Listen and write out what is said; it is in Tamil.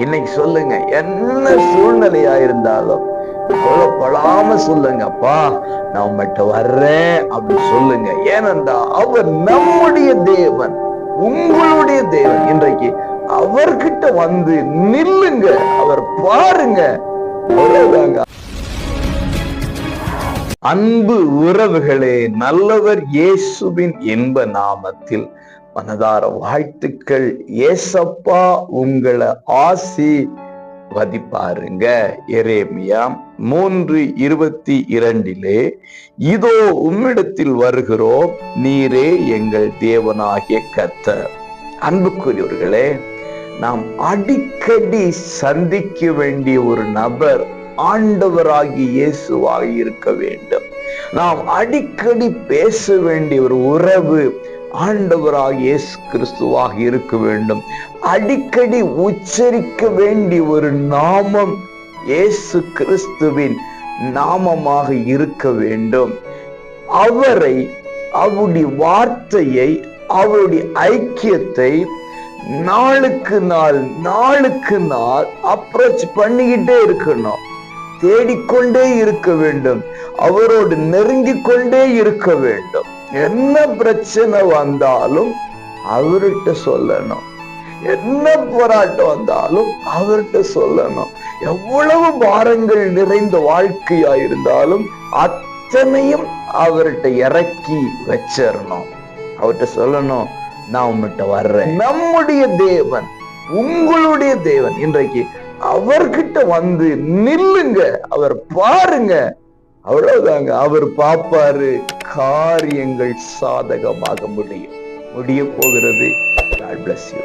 இன்னைக்கு சொல்லுங்க, என்ன சூழ்நிலையா இருந்தாலும் கவலைப்படாம சொல்லுங்க, அப்பா நான் உங்கள்கிட்ட வர்றேன் அப்படி சொல்லுங்க. ஏனென்றா அவர் நம்முடைய தேவன், உங்களுடைய தேவன். இன்றைக்கு அவர்கிட்ட வந்து நில்லுங்க, அவர் பாருங்க. அவ்வளவுதாங்க. அன்பு உறவுகளே, நல்லவர் இயேசுவின் இன்ப நாமத்தில் மனதார வாழ்த்துக்கள். ஏசப்பா உங்களை ஆசீர்வதிப்பாருங்க. எரேமியா 3:22 இதோ உம்மிடத்தில் வருகிறோம், நீரே எங்கள் தேவனாகிய கர்த்தர். அன்புக்குரியவர்களே, நாம் அடிக்கடி சந்திக்க வேண்டிய ஒரு நபர் ஆண்டவராகி இயேசுவாக இருக்க வேண்டும். நாம் அடிக்கடி பேச வேண்டிய ஒரு உறவு ஆண்டவராக இயேசு கிறிஸ்துவாக இருக்க வேண்டும். அடிக்கடி உச்சரிக்க வேண்டிய ஒரு நாமம் இயேசு கிறிஸ்துவின் நாமமாக இருக்க வேண்டும். அவரை, அவருடைய வார்த்தையை, அவருடைய ஐக்கியத்தை நாளுக்கு நாள் அப்ரோச் பண்ணிக்கிட்டே இருக்கணும். தேடிக்கொண்டே இருக்க வேண்டும். அவரோடு நெருங்கிக் கொண்டே இருக்க வேண்டும். என்ன பிரச்சனை வந்தாலும் அவர்கிட்ட சொல்லணும். என்ன போராட்டம் வந்தாலும் அவர்கிட்ட சொல்லணும். எவ்வளவு பாரங்கள் நிறைந்த வாழ்க்கையா இருந்தாலும் அத்தனையும் அவர்கிட்ட இறக்கி வச்சிடணும். அவர்கிட்ட சொல்லணும், நான் உங்கள்கிட்ட வர்றேன். நம்முடைய தேவன், உங்களுடைய தேவன். இன்றைக்கு அவர்கிட்ட வந்து நில்லுங்க, அவர் பாருங்க. அவ்வளவுதாங்க. அவர் பார்ப்பாரு, காரியங்கள் சாதகமாக முடிய போகிறது. God bless you.